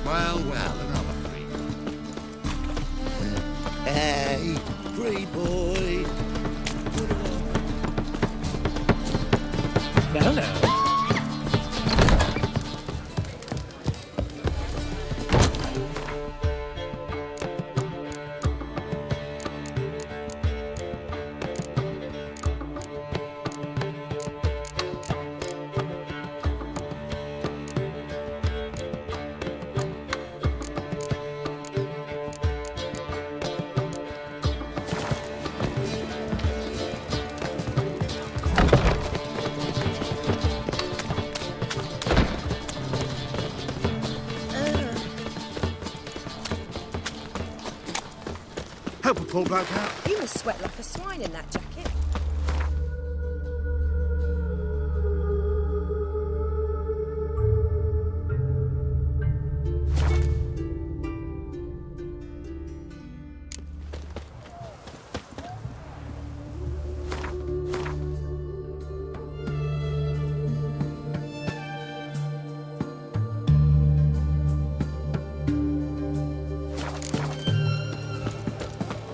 Well, another free. Hey, free boy. Now. Help a poor bloke out. You must sweat like a swine in that jacket.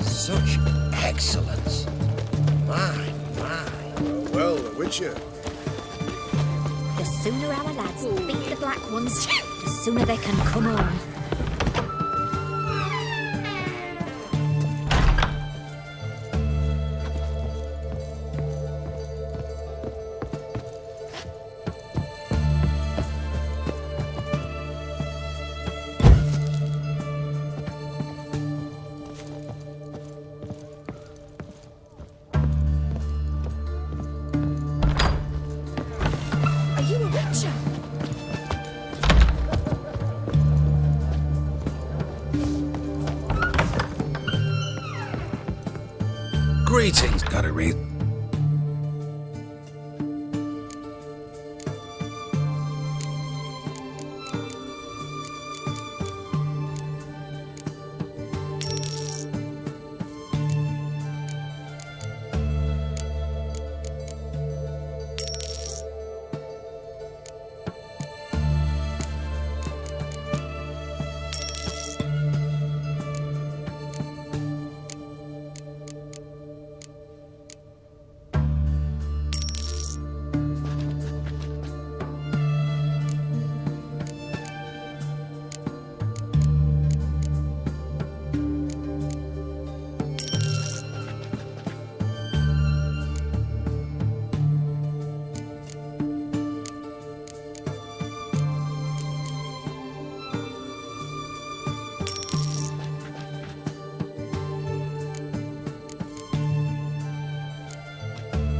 Such excellence. My. Well, the Witcher. The sooner our lads beat the black ones, the sooner they can come home. Are you a witcher? Greetings. Gotta read.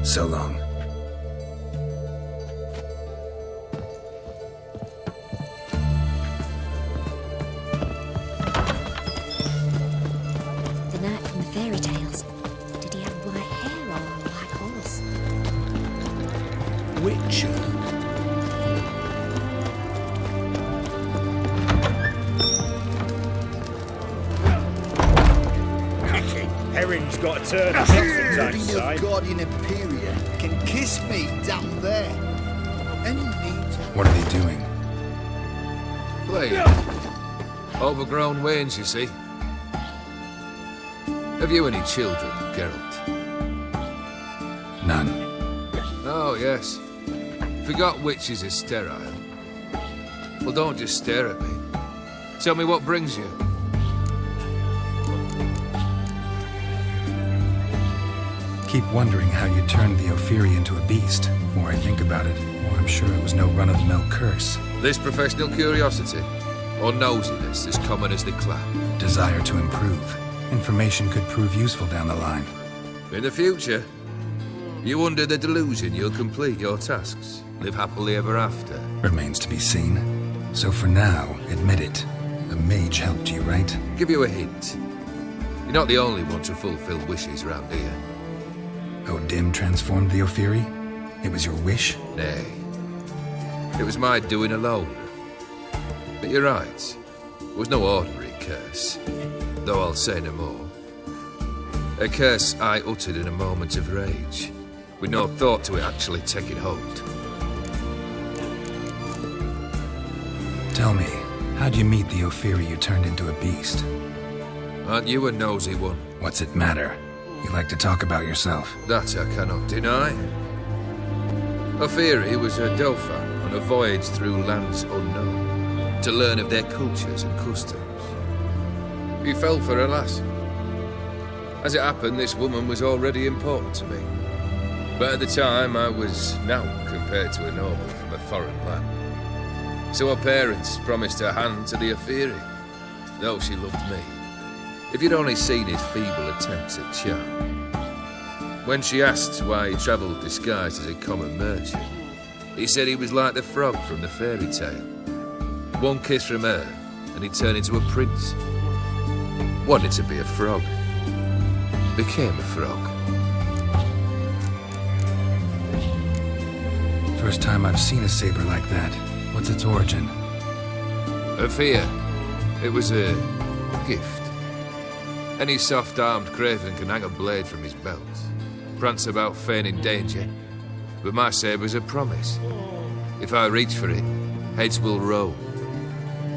So long. The knight from the fairy tales. Did he have white hair or a white horse? Witcher. Herring's got a turn of Guardian side. of Guardian Imperia can kiss me down there. Any need? What are they doing? Playing. Overgrown wains, you see. Have you any children, Geralt? None. Oh, yes. Forgot witches is sterile. Well, don't just stare at me. Tell me what brings you. Keep wondering how you turned the Ophiri into a beast. The more I think about it, the more I'm sure it was no run-of-the-mill curse. This professional curiosity, or nosiness, as common as the clap. Desire to improve. Information could prove useful down the line. In the future, you under the delusion you'll complete your tasks, live happily ever after. Remains to be seen. So for now, admit it. The mage helped you, right? Give you a hint. You're not the only one to fulfill wishes round here. Dim transformed the Ophiri? It was your wish? Nay. It was my doing alone. But you're right. It was no ordinary curse. Though I'll say no more. A curse I uttered in a moment of rage, with no thought to it actually taking hold. Tell me, how'd you meet the Ophiri you turned into a beast? Aren't you a nosy one? What's it matter? You like to talk about yourself. That I cannot deny. Ophiri was a dauphin on a voyage through lands unknown, to learn of their cultures and customs. He fell for a lass. As it happened, this woman was already important to me. But at the time, I was nought compared to a noble from a foreign land. So her parents promised her hand to the Ophiri, though she loved me. If you'd only seen his feeble attempts at charm. When she asked why he travelled disguised as a common merchant, he said he was like the frog from the fairy tale. One kiss from her, and he'd turn into a prince. Wanted to be a frog. Became a frog. First time I've seen a saber like that. What's its origin? A fear. It was a gift. Any soft-armed craven can hang a blade from his belt, prance about feigning danger, but my saber's a promise. If I reach for it, heads will roll.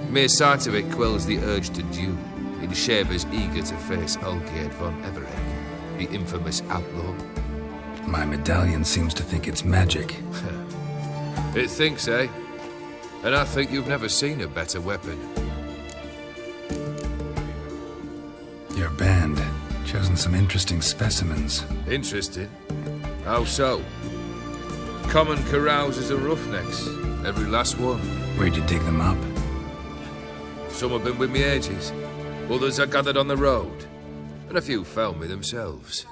Mere sight of it quells the urge to duel, in shavers eager to face Olgierd von Everett, the infamous outlaw. My medallion seems to think it's magic. It thinks, eh? And I think you've never seen a better weapon. Your band, chosen some interesting specimens. Interesting? How so? Common carousers and roughnecks, every last one. Where'd you dig them up? Some have been with me ages, others I gathered on the road, and a few found me themselves.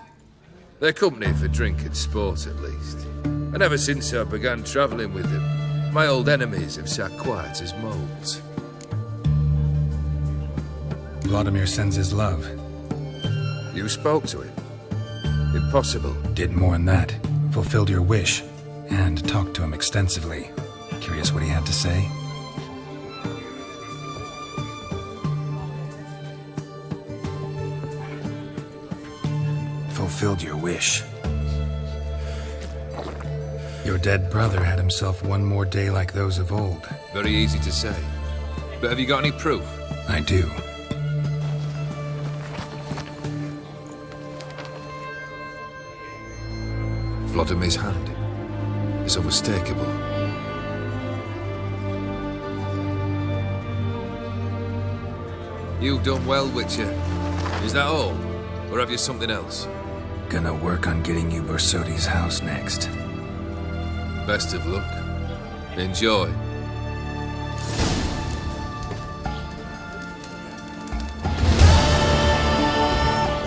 They're company for drink and sport, at least. And ever since I began travelling with them, my old enemies have sat quiet as moles. Vladimir sends his love. You spoke to him? Impossible. Did more than that. Fulfilled your wish. And talked to him extensively. Curious what he had to say? Fulfilled your wish. Your dead brother had himself one more day like those of old. Very easy to say. But have you got any proof? I do. Vladimir's hand is unmistakable. You've done well, Witcher. Is that all? Or have you something else? Gonna work on getting you Borsodi's house next. Best of luck. Enjoy.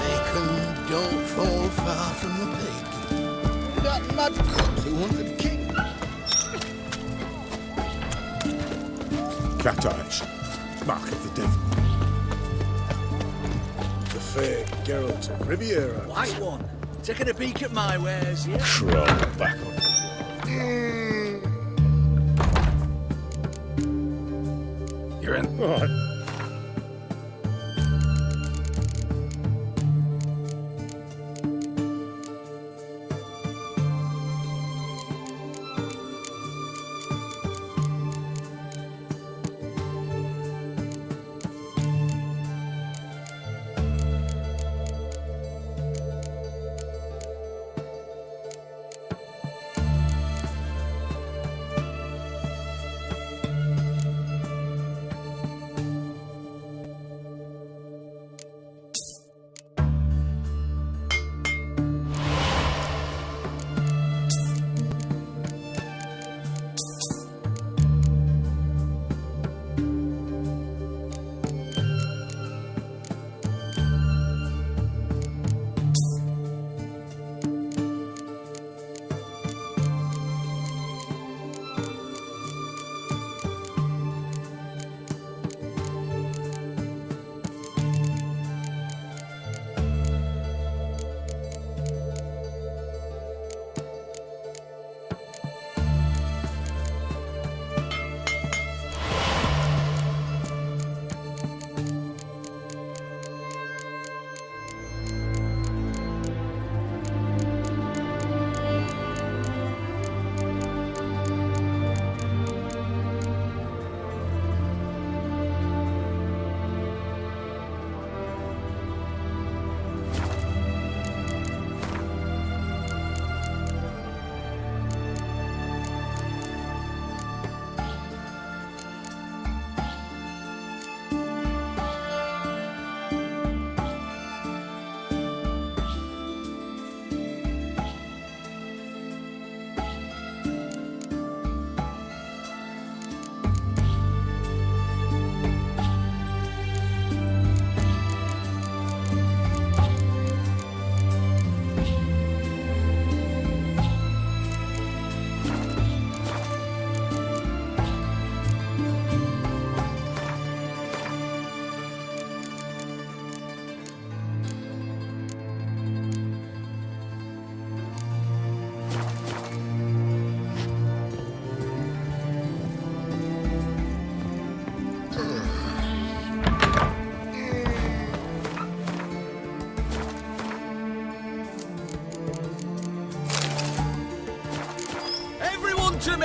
Bacon don't fall far from the bacon. That mad cops who wanted king. Cat eyes. Mark of the devil. The fair Geralt de Rivia. White one. Taking a peek at my wares, yeah? Crawl back on. You're in. All right.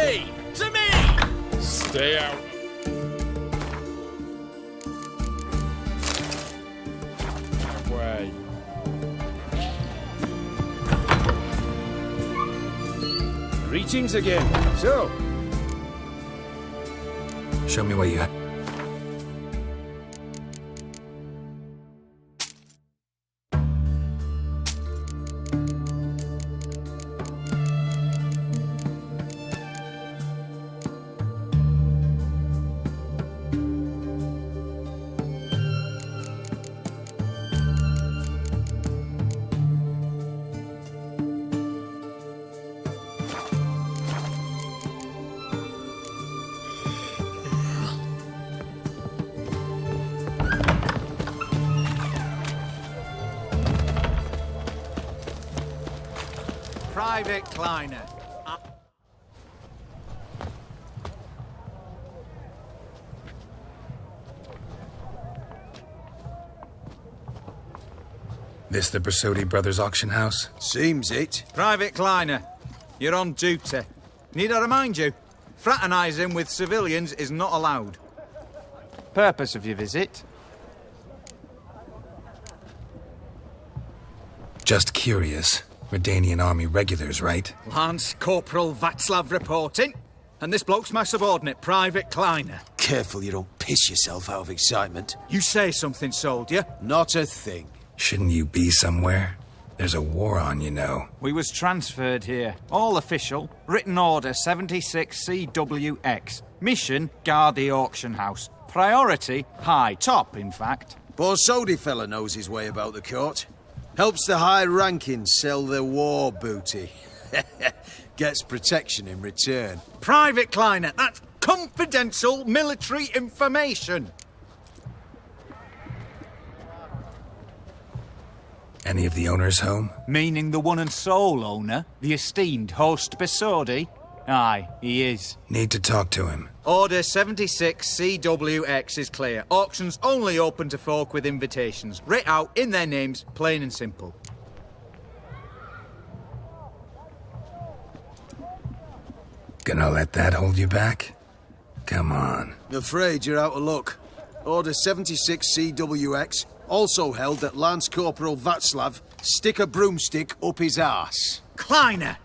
me! To me! Stay out. Away. Greetings again. So, Show me what you have. Private Kleiner. This the Bersodi Brothers auction house? Seems it. Private Kleiner, you're on duty. Need I remind you? Fraternising with civilians is not allowed. Purpose of your visit? Just curious. Redanian army regulars, right? Lance Corporal Václav reporting. And this bloke's my subordinate, Private Kleiner. Careful you don't piss yourself out of excitement. You say something, soldier. Not a thing. Shouldn't you be somewhere? There's a war on, you know. We was transferred here. All official. Written order 76 CWX. Mission, guard the auction house. Priority, high. Top, in fact. Borsodi fella knows his way about the court. Helps the high-ranking sell their war booty. Gets protection in return. Private Kleiner, that's confidential military information. Any of the owners home? Meaning the one and sole owner, the esteemed host Bersodi? Aye, he is. Need to talk to him. Order 76 CWX is clear. Auctions only open to folk with invitations. Writ out in their names, plain and simple. Gonna let that hold you back? Come on. Afraid you're out of luck. Order 76 CWX, also held that Lance Corporal Václav stick a broomstick up his arse. Kleiner,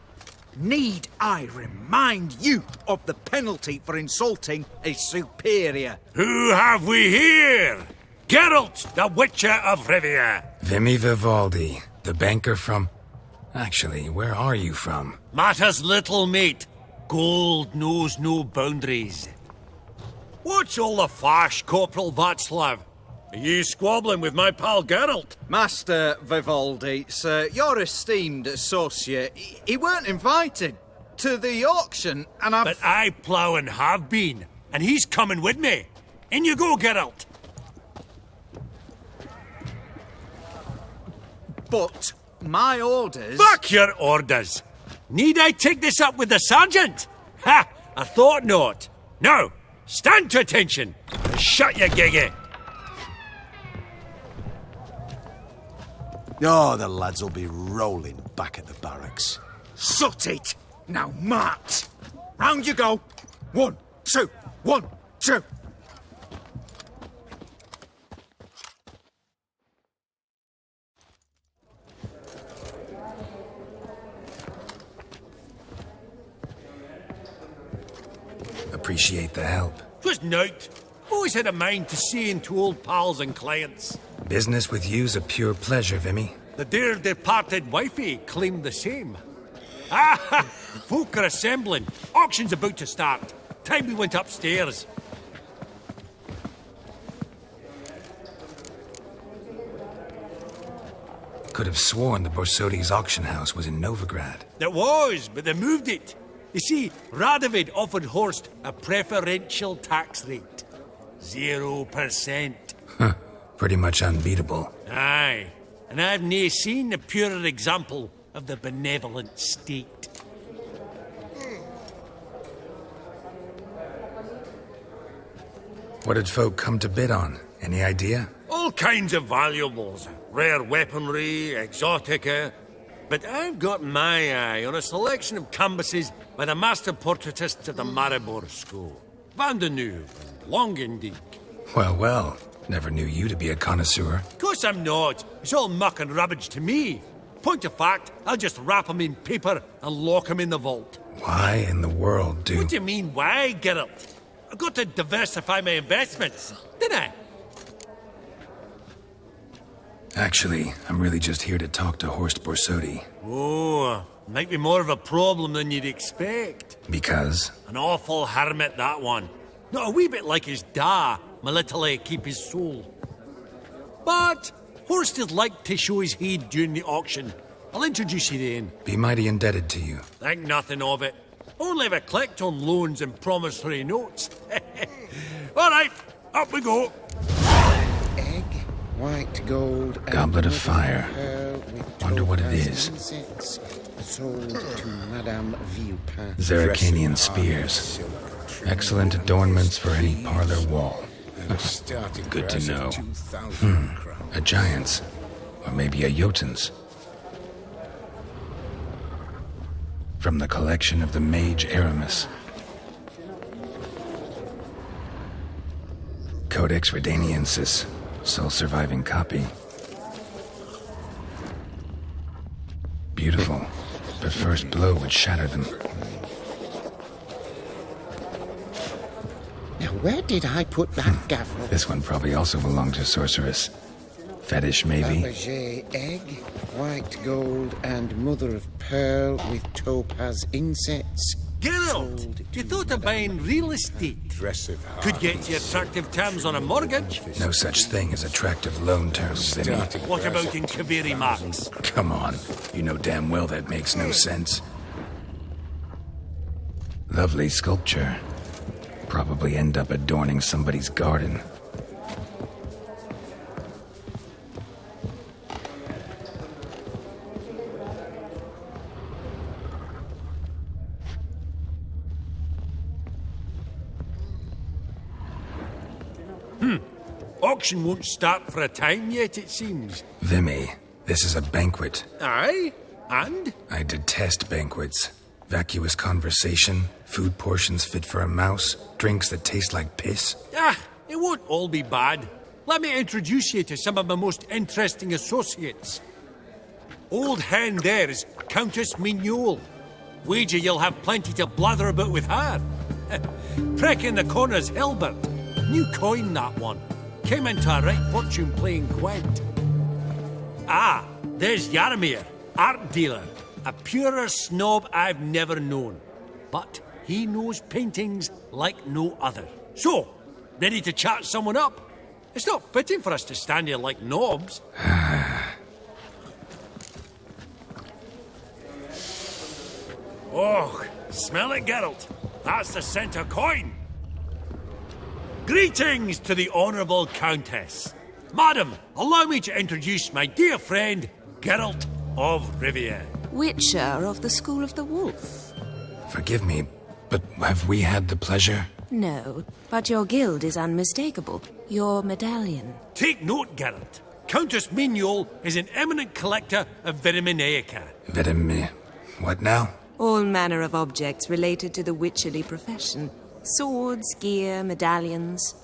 need I remind you of the penalty for insulting a superior? Who have we here? Geralt, the Witcher of Rivia. Vimy Vivaldi, the banker from... Actually, where are you from? Matters little, mate. Gold knows no boundaries. What's all the fash, Corporal Václav? Are you squabbling with my pal Geralt? Master Vivaldi, sir, your esteemed associate, he weren't invited to the auction, and But I plough and have been, and he's coming with me. In you go, Geralt. But my orders... Fuck your orders. Need I take this up with the sergeant? Ha! I thought not. Now, stand to attention. Shut your giggy. Oh, the lads will be rolling back at the barracks. Sut it! Now march! Round you go! 1, 2, 1, 2! Appreciate the help. 'Twas nowt. Always had a mind to seeing to old pals and clients. Business with you's a pure pleasure, Vimy. The dear departed wifey claimed the same. Ah, folk are assembling. Auction's about to start. Time we went upstairs. Could have sworn the Borsodi's auction house was in Novigrad. There was, but they moved it. You see, Radovid offered Horst a preferential tax rate. 0%. Huh. Pretty much unbeatable. Aye, and I've nae seen a purer example of the benevolent state. What did folk come to bid on? Any idea? All kinds of valuables. Rare weaponry, exotica. But I've got my eye on a selection of canvases by the master portraitists of the Maribor School. Van de Neuve and Longendijk. Well, well. Never knew you to be a connoisseur. Of course I'm not. It's all muck and rubbish to me. Point of fact, I'll just wrap 'em in paper and lock 'em in the vault. Why in the world do... What do you mean, why, Geralt? I've got to diversify my investments, didn't I? Actually, I'm really just here to talk to Horst Borsodi. Oh, might be more of a problem than you'd expect. Because? An awful hermit, that one. Not a wee bit like his da, my little keep his soul. But Horst is like to show his head during the auction. I'll introduce you then. Be mighty indebted to you. Think nothing of it. Only ever collect on loans and promissory notes. All right, up we go. Egg, white gold... Goblet of fire. Wonder what it is. Sold to Madame Villepin. Zerricanian spears. Excellent adornments for any parlor wall. Good to know. A giant's. Or maybe a Jotun's. From the collection of the mage Aramis. Codex Redaniensis. Sole surviving copy. Beautiful. But first blow would shatter them. Now, where did I put that gavel? This one probably also belonged to Sorceress. Fetish, maybe? Fabergé egg, white gold, and mother of pearl with topaz insets. Geralt, you thought of buying real estate? Could get you attractive terms on a mortgage. No such thing as attractive loan terms, Vinny. What about in Kaveri Max? Come on. You know damn well that makes no sense. Lovely sculpture. Probably end up adorning somebody's garden. Auction won't start for a time yet, it seems. Vimy, this is a banquet. Aye? And? I detest banquets. Vacuous conversation, food portions fit for a mouse, drinks that taste like piss. Ah, it won't all be bad. Let me introduce you to some of my most interesting associates. Old hen there is Countess Mignole. Wager you'll have plenty to blather about with her. Prick in the corner's Hilbert. New coin, that one. Came into a right fortune playing quint. Ah, there's Jaromir, art dealer. A purer snob I've never known. But he knows paintings like no other. So, ready to chat someone up? It's not fitting for us to stand here like knobs. Oh, smell it, Geralt. That's the scent of coin. Greetings to the Honourable Countess. Madam, allow me to introduce my dear friend, Geralt of Rivia. Witcher of the School of the Wolf. Forgive me, but have we had the pleasure? No, but your guild is unmistakable. Your medallion. Take note, Geralt. Countess Mignole is an eminent collector of Vitaminaica. What now? All manner of objects related to the witcherly profession. Swords, gear, medallions.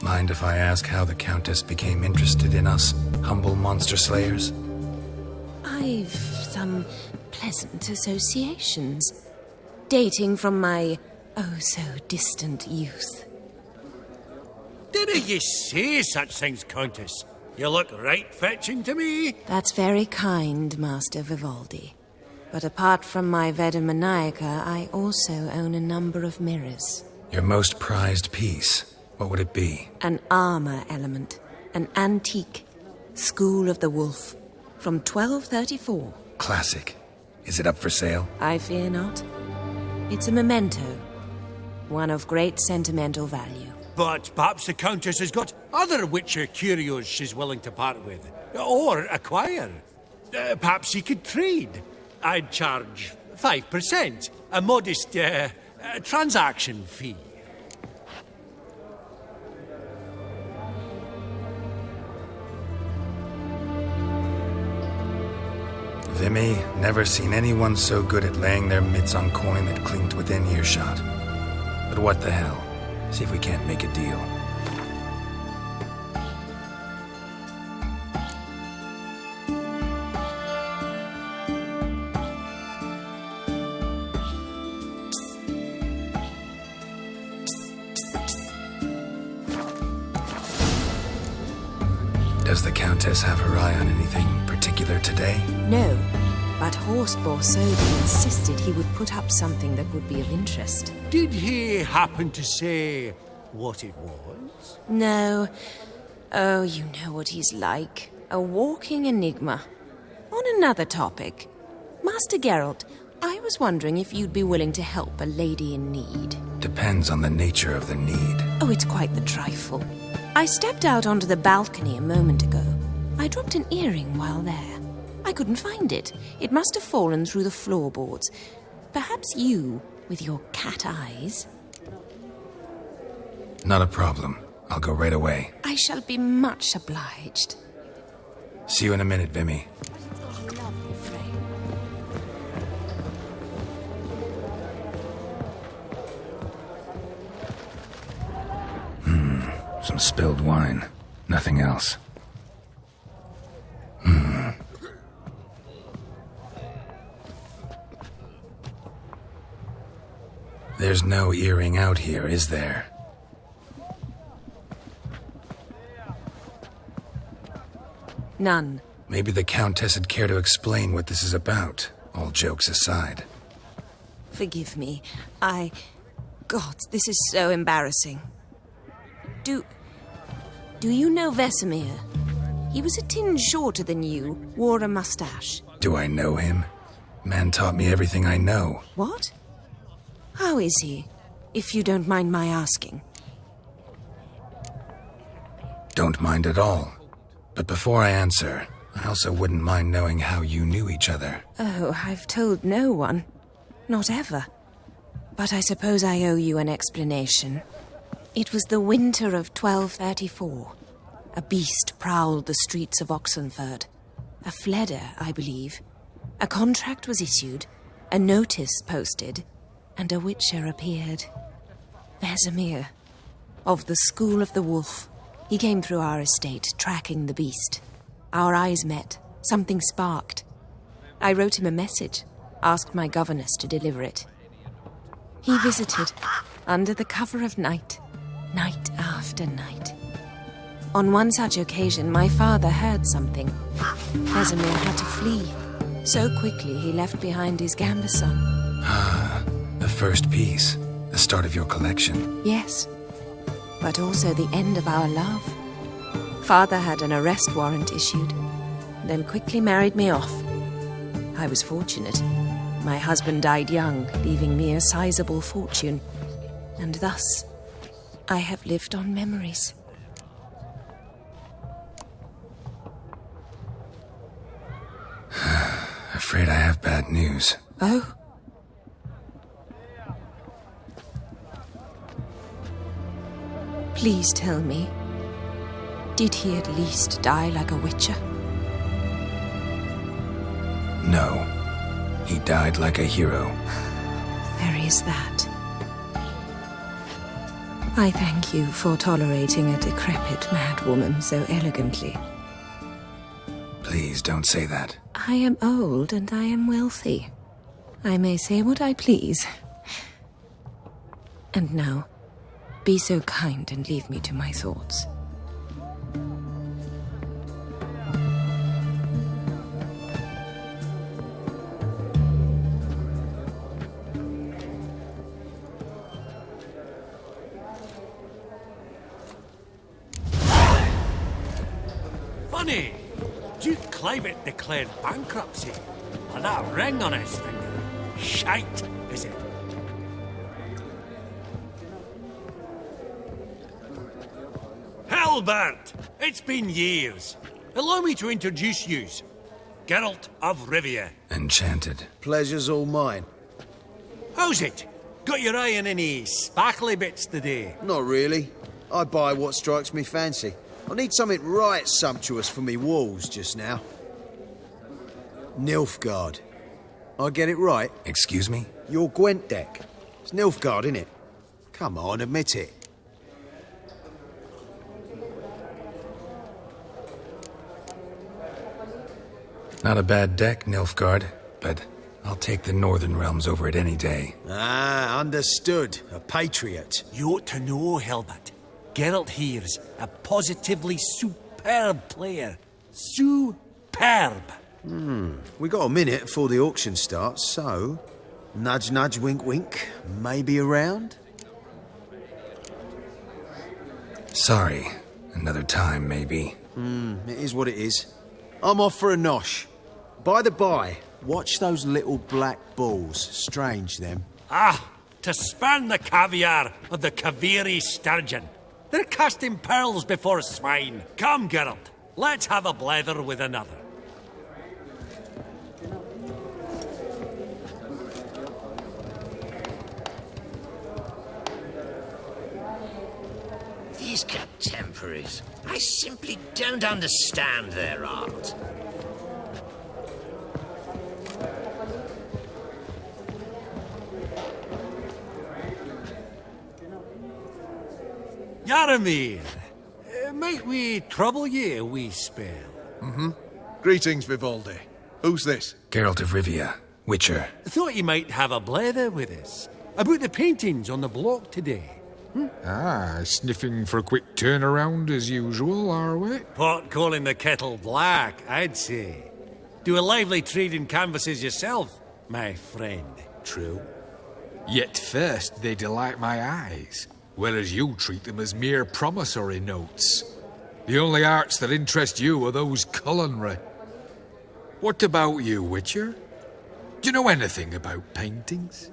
Mind if I ask how the Countess became interested in us, humble monster slayers? I've some pleasant associations. Dating from my oh-so-distant youth. Didn't you say such things, Countess? You look right fetching to me. That's very kind, Master Vivaldi. But apart from my Vitaminaica, I also own a number of mirrors. Your most prized piece, what would it be? An armor element. An antique. School of the Wolf. From 1234. Classic. Is it up for sale? I fear not. It's a memento. One of great sentimental value. But perhaps the Countess has got other Witcher curios she's willing to part with. Or acquire. Perhaps she could trade. I'd charge 5%. A modest transaction fee. Vimy, never seen anyone so good at laying their mitts on coin that clinked within earshot. But what the hell? See if we can't make a deal. Does the Countess have her eye on anything particular today? No, but Horst Borsodi insisted he would put up something that would be of interest. Did he happen to say what it was? No. Oh, you know what he's like. A walking enigma. On another topic, Master Geralt, I was wondering if you'd be willing to help a lady in need. Depends on the nature of the need. Oh, it's quite the trifle. I stepped out onto the balcony a moment ago. I dropped an earring while there. I couldn't find it. It must have fallen through the floorboards. Perhaps you, with your cat eyes... Not a problem. I'll go right away. I shall be much obliged. See you in a minute, Vimy. Lovely frame. Some spilled wine. Nothing else. There's no earring out here, is there? None. Maybe the Countess would care to explain what this is about, all jokes aside. Forgive me. God, this is so embarrassing. Do you know Vesemir? He was a tinge shorter than you, wore a mustache. Do I know him? Man taught me everything I know. What? How is he, if you don't mind my asking? Don't mind at all. But before I answer, I also wouldn't mind knowing how you knew each other. Oh, I've told no one. Not ever. But I suppose I owe you an explanation. It was the winter of 1234. A beast prowled the streets of Oxenford. A fleder, I believe. A contract was issued, a notice posted, and a witcher appeared. Vesemir, of the School of the Wolf. He came through our estate, tracking the beast. Our eyes met. Something sparked. I wrote him a message, asked my governess to deliver it. He visited, under the cover of night, night after night. On one such occasion, my father heard something. Vesemir had to flee. So quickly, he left behind his gambeson. Ah, the first piece. The start of your collection. Yes, but also the end of our love. Father had an arrest warrant issued, then quickly married me off. I was fortunate. My husband died young, leaving me a sizable fortune. And thus, I have lived on memories. Afraid I have bad news. Oh? Please tell me, did he at least die like a witcher? No. He died like a hero. There is that. I thank you for tolerating a decrepit madwoman so elegantly. Please don't say that. I am old and I am wealthy. I may say what I please. And now, be so kind and leave me to my thoughts. Funny! Duke Clivet declared bankruptcy. And that ring on his finger. Shite, is it? Hellbent! It's been years. Allow me to introduce yous. Geralt of Rivia. Enchanted. Pleasure's all mine. How's it? Got your eye on any sparkly bits today? Not really. I buy what strikes me fancy. I need something right sumptuous for me walls just now. Nilfgaard. I get it right? Excuse me? Your Gwent deck. It's Nilfgaard, innit? Come on, admit it. Not a bad deck, Nilfgaard, but I'll take the Northern Realms over it any day. Ah, understood. A patriot. You ought to know, Hilbert. Geralt here's a positively superb player. Superb. We got a minute before the auction starts, so... Nudge, nudge, wink, wink. Maybe around? Sorry. Another time, maybe. It is what it is. I'm off for a nosh. By the by, watch those little black balls. Strange, them. Ah, to spurn the caviar of the Kaviri sturgeon. They're casting pearls before swine. Come, Geralt, let's have a blether with another. These contemporaries, I simply don't understand their art. Yaramir, might we trouble ye a wee spell? Greetings, Vivaldi. Who's this? Geralt de Rivia, Witcher. Thought you might have a blether with us about the paintings on the block today. Sniffing for a quick turnaround as usual, are we? Pot calling the kettle black, I'd say. Do a lively trade in canvases yourself, my friend. True. Yet first they delight my eyes, whereas you treat them as mere promissory notes. The only arts that interest you are those culinary. What about you, Witcher? Do you know anything about paintings?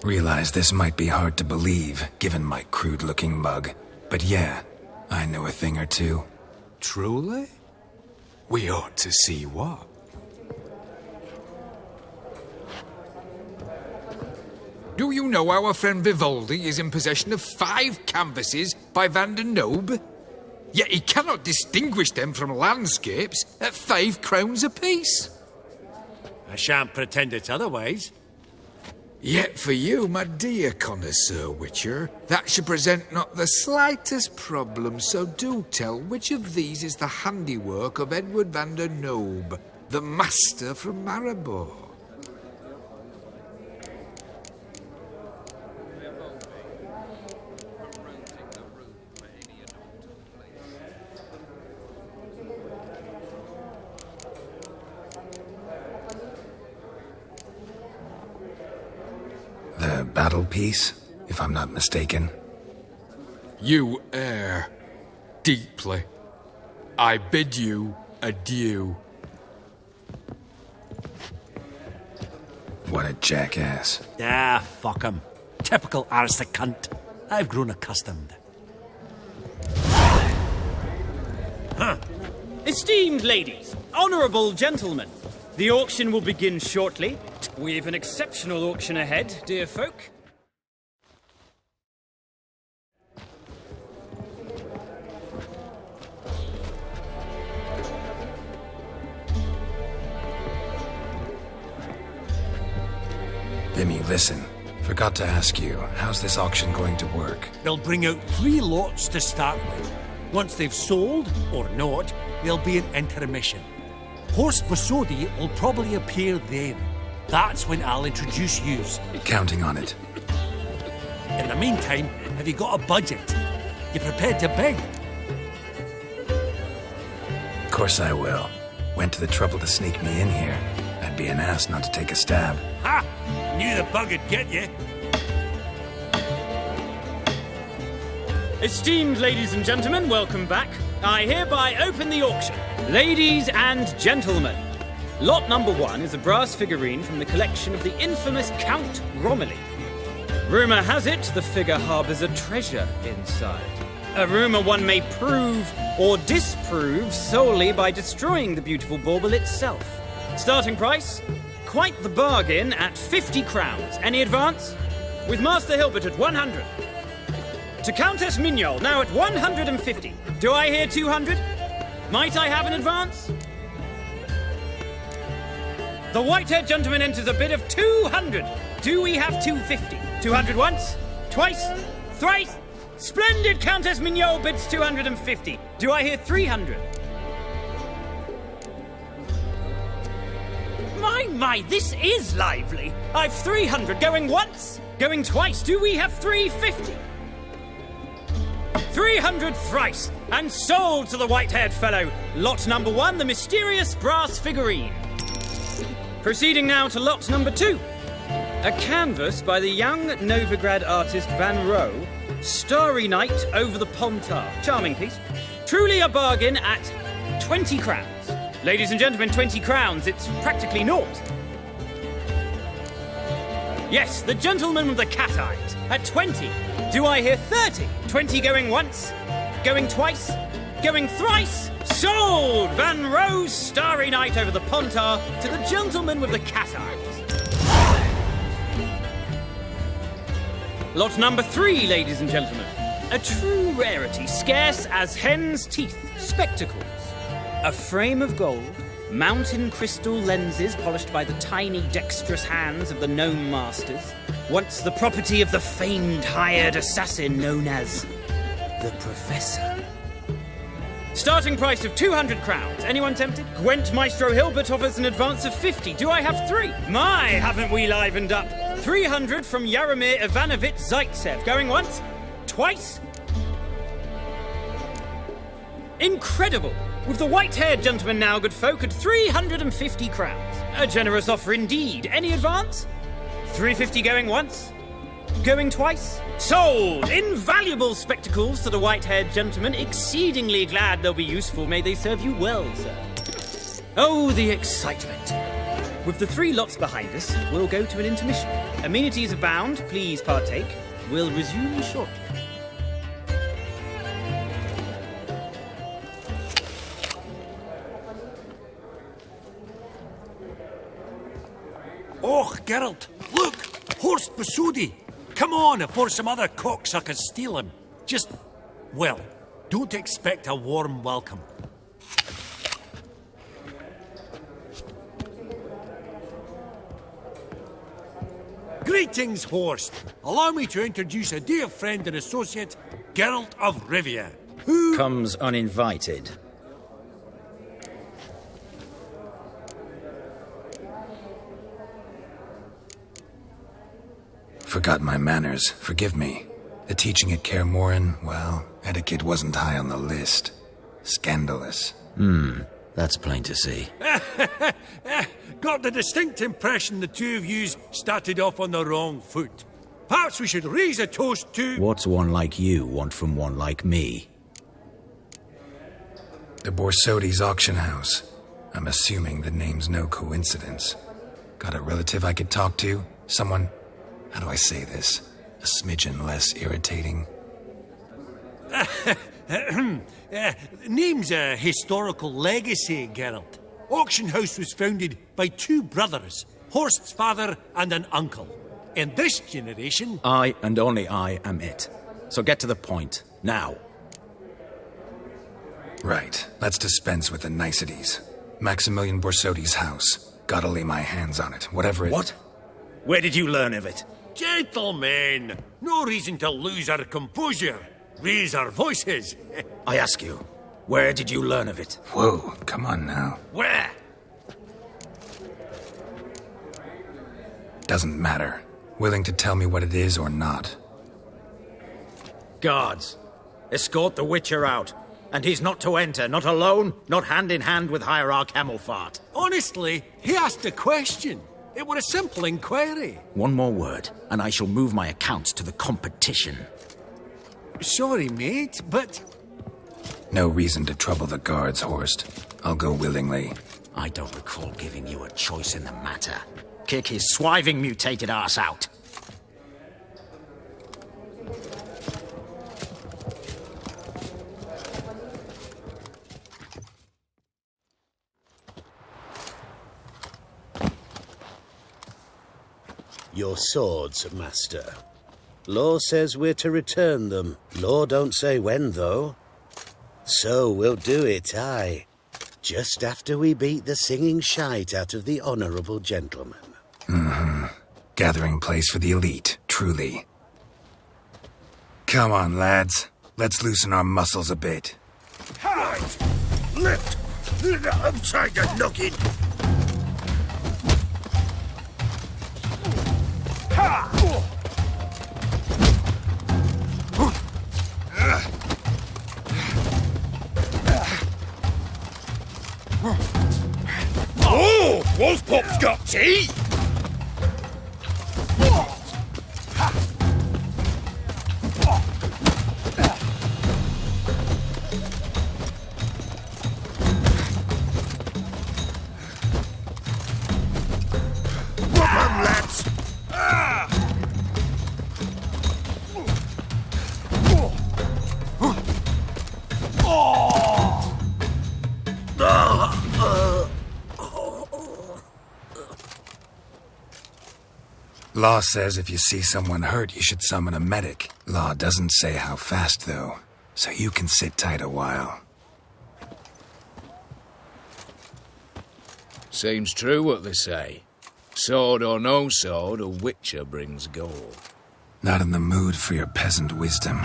Realize this might be hard to believe, given my crude-looking mug. But yeah, I know a thing or two. Truly? We ought to see what. Do you know our friend Vivaldi is in possession of 5 canvases by Van der Nobe? Yet he cannot distinguish them from landscapes at 5 crowns apiece. I shan't pretend it's otherwise. Yet for you, my dear connoisseur Witcher, that should present not the slightest problem, so do tell which of these is the handiwork of Edward van der Nobe, the master from Maribor. The battle piece, if I'm not mistaken. You err deeply. I bid you adieu. What a jackass. Ah, fuck him. Typical arse cunt. I've grown accustomed. Esteemed ladies, honourable gentlemen, the auction will begin shortly. We've an exceptional auction ahead, dear folk. Vimy, listen. Forgot to ask you, how's this auction going to work? They'll bring out 3 lots to start with. Once they've sold, or not, there'll be an intermission. Horst Bosodi will probably appear then. That's when I'll introduce yous. Counting on it. In the meantime, have you got a budget? You prepared to beg? Of course I will. Went to the trouble to sneak me in here. I'd be an ass not to take a stab. Ha! Knew the bug would get you. Esteemed ladies and gentlemen, welcome back. I hereby open the auction. Ladies and gentlemen, lot number 1 is a brass figurine from the collection of the infamous Count Romilly. Rumour has it the figure harbours a treasure inside. A rumour one may prove or disprove solely by destroying the beautiful bauble itself. Starting price? Quite the bargain at 50 crowns. Any advance? With Master Hilbert at 100. To Countess Mignol, now at 150. Do I hear 200? Might I have an advance? The white-haired gentleman enters a bid of 200. Do we have 250? 200 once? Twice? Thrice? Splendid Countess Mignol bids 250. Do I hear 300? My, this is lively. I've 300 going once, going twice. Do we have 350? 300 thrice, and sold to the white-haired fellow. Lot number 1, the mysterious brass figurine. Proceeding now to lot number 2. A canvas by the young Novigrad artist Van Rohe, Starry Night over the Pontar. Charming piece. Truly a bargain at 20 crowns. Ladies and gentlemen, 20 crowns, it's practically naught. Yes, the gentleman with the cat eyes, at 20. Do I hear 30? 20 going once, going twice, going thrice? Sold! Van Rohe's Starry Night over the Pontar to the gentleman with the cat eyes. Lot number 3, ladies and gentlemen. A true rarity, scarce as hen's teeth. Spectacles. A frame of gold, mountain crystal lenses polished by the tiny, dexterous hands of the gnome masters. Once the property of the famed hired assassin known as the Professor. Starting price of 200 crowns. Anyone tempted? Gwent Maestro Hilbert offers an advance of 50. Do I have 3? My, haven't we livened up? 300 from Yaromir Ivanovich Zaitsev. Going once? Twice? Incredible! With the white-haired gentleman now, good folk, at 350 crowns. A generous offer indeed. Any advance? 350 going once? Going twice? Sold! Invaluable spectacles to the white-haired gentleman. Exceedingly glad they'll be useful. May they serve you well, sir. Oh, the excitement. With the 3 lots behind us, we'll go to an intermission. Amenities abound. Please partake. We'll resume shortly. Oh, Geralt, look! Horst Basudi! Come on, before some other cocksuckers steal him. Just, well, don't expect a warm welcome. Greetings, Horst. Allow me to introduce a dear friend and associate, Geralt of Rivia, who comes uninvited. Forgot my manners. Forgive me. The teaching at Kaer Morhen, well, etiquette wasn't high on the list. Scandalous. That's plain to see. Got the distinct impression the two of yous started off on the wrong foot. Perhaps we should raise a toast to... What's one like you want from one like me? The Borsodi's auction house. I'm assuming the name's no coincidence. Got a relative I could talk to? Someone... How do I say this? A smidgen less irritating? Name's a historical legacy, Geralt. Auction house was founded by 2 brothers, Horst's father and an uncle. In this generation... I and only I am it. So get to the point, now. Right, let's dispense with the niceties. Maximilian Borsodi's house. Gotta lay my hands on it, whatever it... What? Where did you learn of it? Gentlemen, no reason to lose our composure. Raise our voices. I ask you, where did you learn of it? Whoa, come on now. Where? Doesn't matter. Willing to tell me what it is or not? Guards, escort the Witcher out. And he's not to enter, not alone, not hand in hand with Hierarch Hemelfart. Honestly, he asked a question. It were a simple inquiry. One more word, and I shall move my accounts to the competition. Sorry, mate, but... No reason to trouble the guards, Horst. I'll go willingly. I don't recall giving you a choice in the matter. Kick his swiving mutated ass out. Your swords, master. Law says we're to return them. Law don't say when, though. So we'll do it, aye. just after we beat the singing shite out of the honourable gentleman. Mm-hmm. Gathering place for the elite, truly. Come on, lads. Let's loosen our muscles a bit. Right! Lift! Upside the noggin! Ha! Oh! Wolfpop's got tea! Law says if you see someone hurt, you should summon a medic. Law doesn't say how fast, though, so you can sit tight a while. Seems true what they say. Sword or no sword, a witcher brings gold. Not in the mood for your peasant wisdom.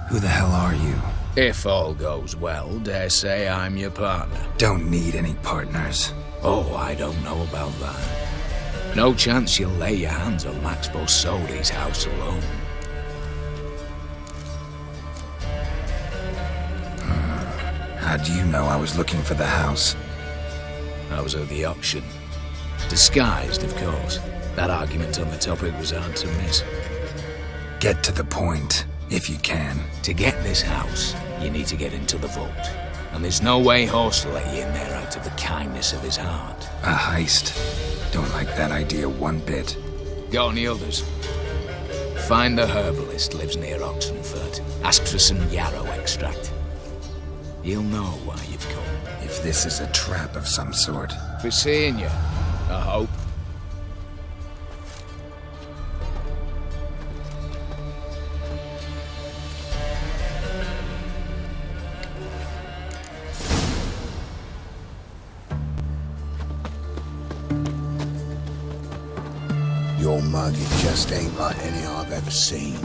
Who the hell are you? If all goes well, dare say I'm your partner. Don't need any partners. Oh, I don't know about that. No chance you'll lay your hands on Max Bosodi's house alone. How do you know I was looking for the house? I was at the auction. Disguised, of course. That argument on the topic was hard to miss. Get to the point, if you can. To get this house, you need to get into the vault. And there's no way Horst will let you in there out of the kindness of his heart. A heist? Don't like that idea one bit. Got any others? Find the herbalist lives near Oxenford. Ask for some yarrow extract. He'll know why you've come. If this is a trap of some sort. Be seeing you, I hope. Your mug, it just ain't like any I've ever seen.